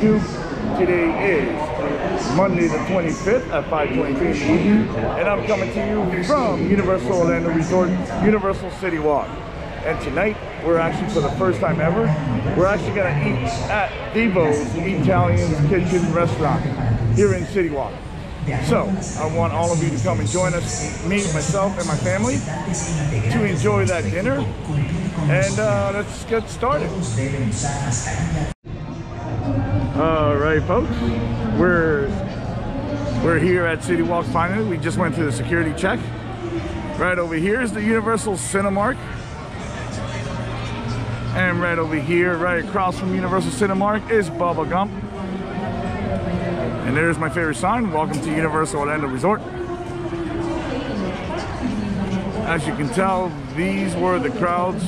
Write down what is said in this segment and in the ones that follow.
YouTube. Today is Monday the 25th at 5:23 in the evening, and I'm coming to you from Universal Orlando Resort, Universal Citywalk. And tonight, we're actually, for the first time ever, we're actually going to eat at Vivo's Italian Kitchen Restaurant here in Citywalk. So, I want all of you to come and join us, me, myself, and my family, to enjoy that dinner. And let's get started. All right, folks, we're here at Citywalk finally. We just went through the security check. Right over here is the Universal Cinemark. And right over here, right across from Universal Cinemark, is Bubba Gump. And there's my favorite sign, welcome to Universal Orlando Resort. As you can tell, these were the crowds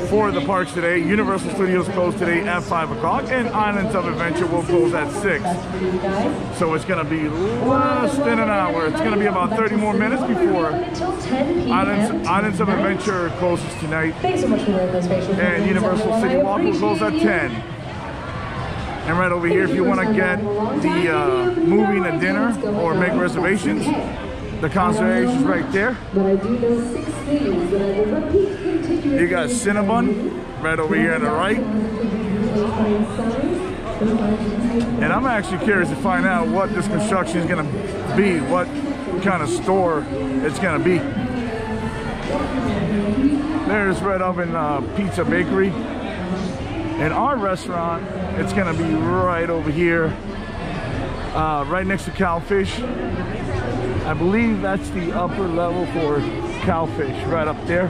for the parks today. Universal Studios closed today at 5 o'clock, and Islands of Adventure will close at 6. So it's going to be less than an hour. It's going to be about 30 more minutes before Islands of Adventure closes tonight. And Universal Citywalk will close at 10. And right over here, if you want to get the movie and a dinner or make reservations, the concierge is right there. You got Cinnabon right over here on the right. And I'm actually curious to find out what this construction is going to be, what kind of store it's going to be. There's Red Oven Pizza Bakery. And our restaurant, it's going to be right over here, right next to Cowfish. I believe that's the upper level for Cowfish, right up there.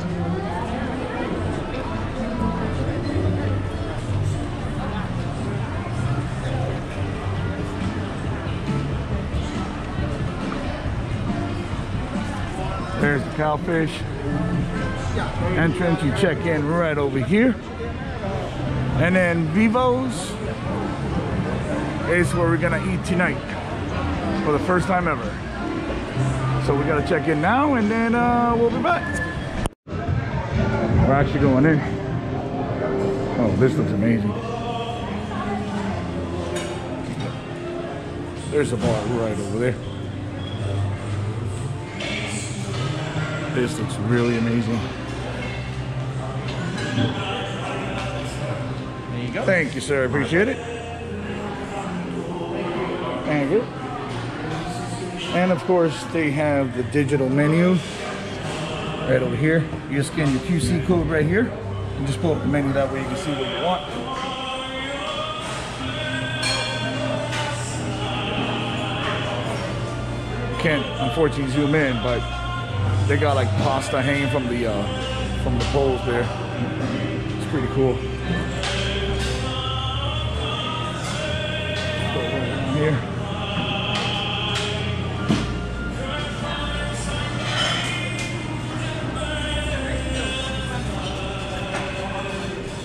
There's the Cowfish entrance. You check in right over here. And then Vivo's is where we're gonna eat tonight for the first time ever. So we gotta check in now, and then we'll be back. We're actually going in. Oh, this looks amazing. There's a bar right over there. This looks really amazing. Thank you, sir. Appreciate it. Thank you. And of course, they have the digital menu right over here. You just scan your QC code right here and just pull up the menu. That way you can see what you want. Can't unfortunately zoom in, but they got like pasta hanging from the poles there. It's pretty cool. Here.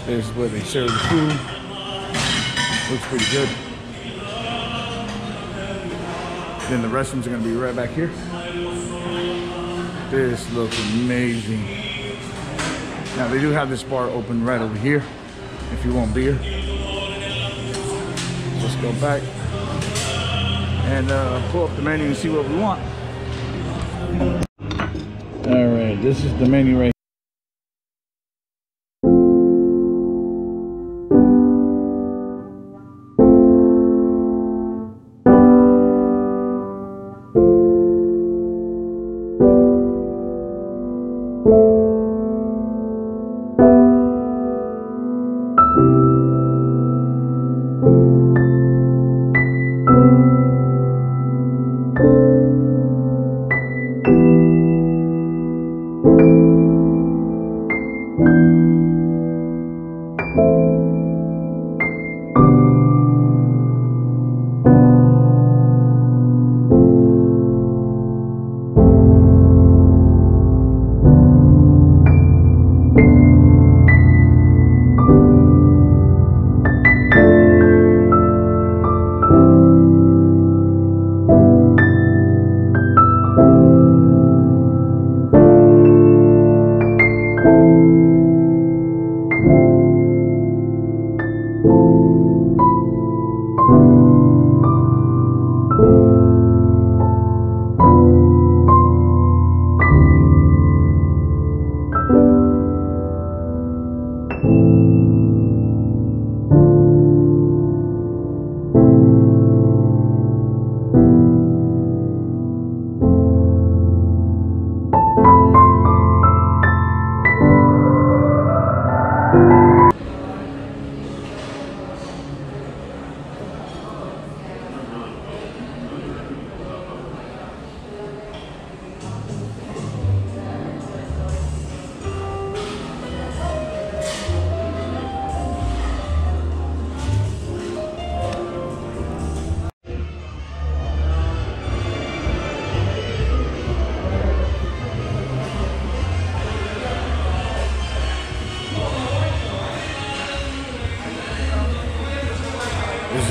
There's where they serve the food. Looks pretty good. Then the restrooms are going to be right back here. This looks amazing. Now they do have this bar open right over here if you want beer. Just go back and pull up the menu and see what we want. All right, this is the menu right here.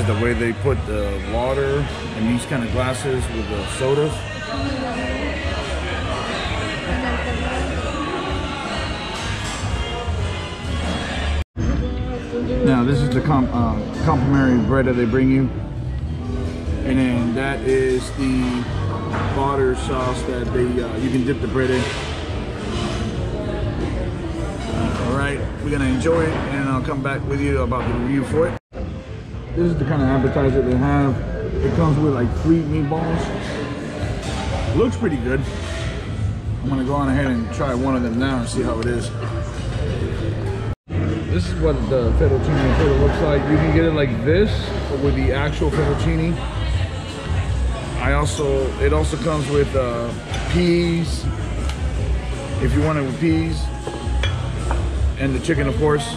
the way they put the water in these kind of glasses with the sodas. Now this is the complimentary bread that they bring you, and then that is the butter sauce that they you can dip the bread in. Alright, we're gonna enjoy it, and I'll come back with you about the review for it. This is the kind of appetizer they have. It comes with like 3 meatballs. Looks pretty good. I'm gonna go on ahead and try one of them now and see how it is. This is what the fettuccine Alfredo looks like. You can get it like this or with the actual fettuccine. It also comes with peas, if you want it with peas, and the chicken, of course.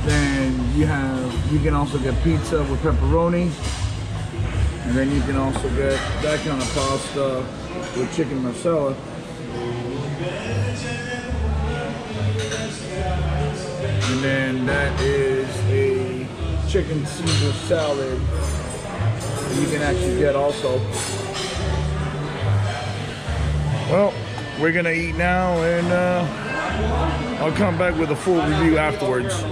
Then you can also get pizza with pepperoni, and then you can also get that kind of pasta with chicken marsala. And then that is a chicken Caesar salad that you can actually get also. Well, we're gonna eat now, and I'll come back with a full review afterwards.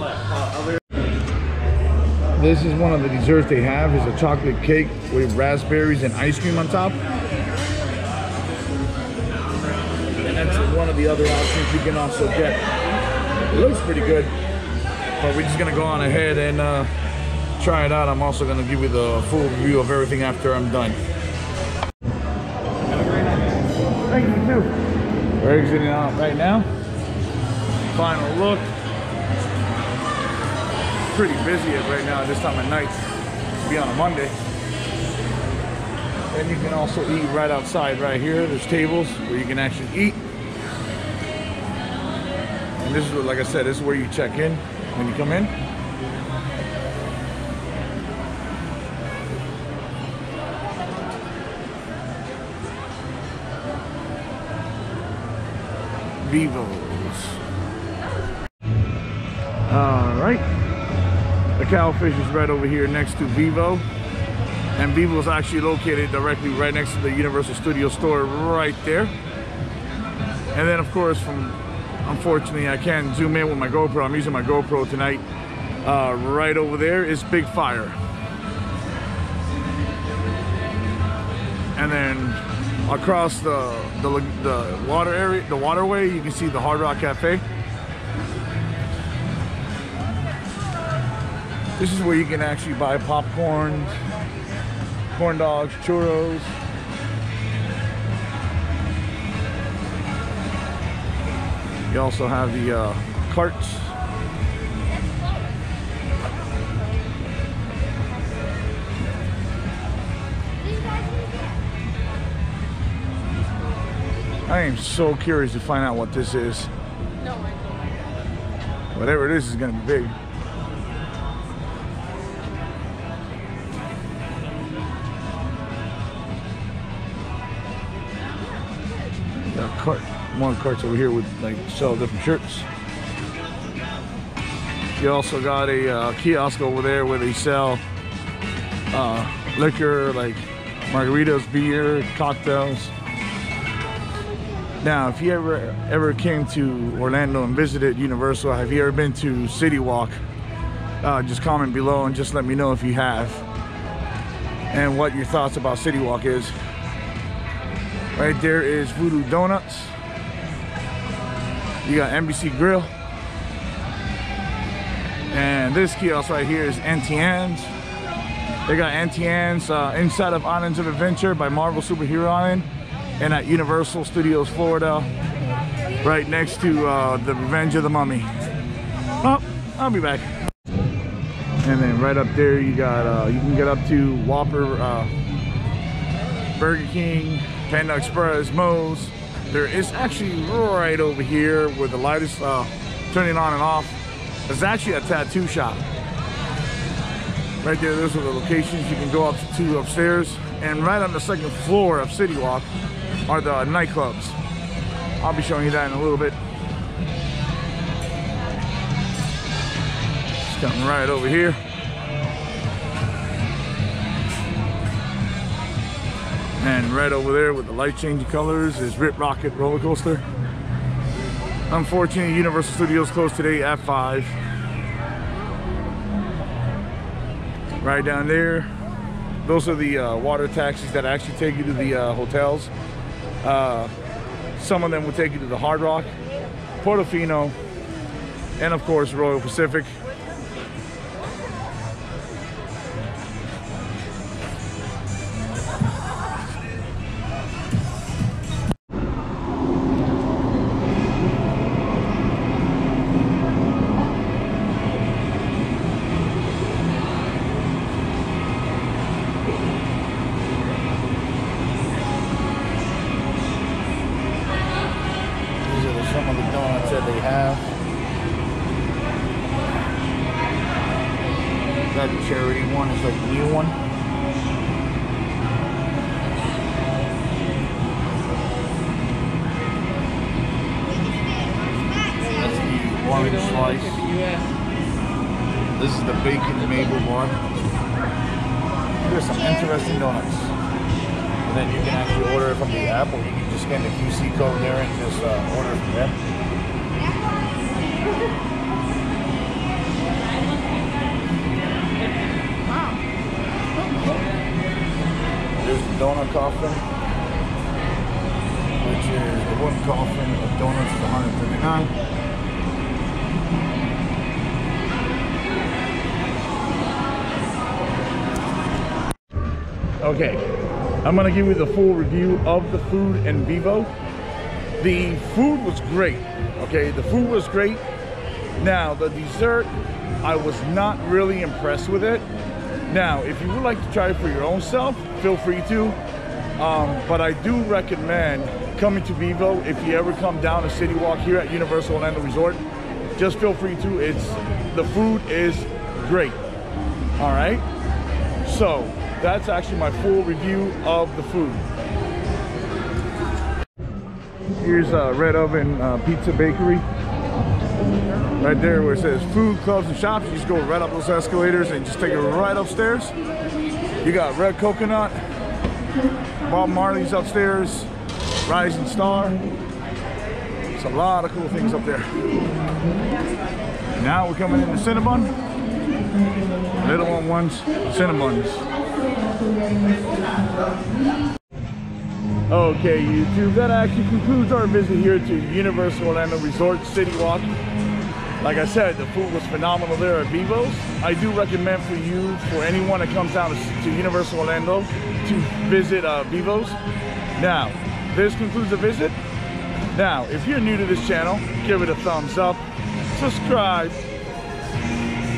This is one of the desserts they have. Is a chocolate cake with raspberries and ice cream on top. And that's one of the other options you can also get. It looks pretty good, but we're just gonna go on ahead and try it out. I'm also gonna give you the full review of everything after I'm done. Thank you too. We're exiting out right now. Final look. Pretty busy right now at this time of night, to be on a Monday. And you can also eat right outside right here. There's tables where you can actually eat. And this is, like I said, this is where you check in when you come in. Vivo's. All right. The Cowfish is right over here next to Vivo. And Vivo is actually located directly right next to the Universal Studio store right there. And then, of course, unfortunately, I can't zoom in with my GoPro. I'm using my GoPro tonight. Right over there is Big Fire. And then across the water area, the waterway, you can see the Hard Rock Cafe. This is where you can actually buy popcorn, corn dogs, churros. You also have the carts. I am so curious to find out what this is. Whatever it is gonna be big. More carts over here with like sell different shirts. You also got a kiosk over there where they sell liquor like margaritas, beer, cocktails. Now, if you ever came to Orlando and visited Universal, have you ever been to Citywalk? Just comment below and just let me know if you have, and what your thoughts about Citywalk is. Right there is Voodoo Donuts. You got NBC Grill. And this kiosk right here is Auntie Anne's. They got Auntie Anne's inside of Islands of Adventure by Marvel Superhero Island, and at Universal Studios Florida, right next to the Revenge of the Mummy. Oh, I'll be back. And then right up there you got you can get up to Whopper, Burger King, Panda Express, Moe's. There is actually right over here where the light is turning on and off. There's actually a tattoo shop. Right there, those are the locations. You can go up to upstairs. And right on the second floor of Citywalk are the nightclubs. I'll be showing you that in a little bit. Just coming right over here. And right over there with the light changing colors is Rip Rocket roller coaster. Unfortunately, Universal Studios closed today at 5. Right down there, those are the water taxis that actually take you to the hotels. Some of them will take you to the Hard Rock, Portofino, and of course Royal Pacific. Some of the donuts that they have. That charity one is like the new one. That's the orange slice. This is the bacon maple bar. There's some interesting donuts. And then you can actually order it from the app, or you can just scan the QC code there and just order from there. There's the donut coffin, which is the wooden coffin of donuts is $139. Okay. I'm gonna give you the full review of the food in Vivo. The food was great, okay? The food was great. Now, the dessert, I was not really impressed with it. Now, if you would like to try it for your own self, feel free to. But I do recommend coming to Vivo if you ever come down to Citywalk here at Universal Orlando Resort. Just feel free to. The food is great, all right? So, that's actually my full review of the food. Here's Red Oven Pizza Bakery. Right there where it says food, clubs, and shops. You just go right up those escalators and just take it right upstairs. You got Red Coconut, Bob Marley's upstairs, Rising Star. It's a lot of cool things up there. Now we're coming into Cinnabon. Little one ones, Cinnabons. Okay, YouTube, that actually concludes our visit here to Universal Orlando Resort Citywalk. Like I said, the food was phenomenal there at Vivo's. I do recommend for anyone that comes down to Universal Orlando to visit Vivo's. Now, this concludes the visit. Now, if you're new to this channel, give it a thumbs up, subscribe,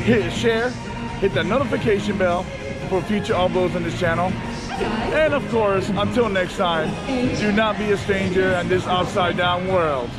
hit share, hit that notification bell for future uploads on this channel. And of course, until next time, do not be a stranger in this upside down world.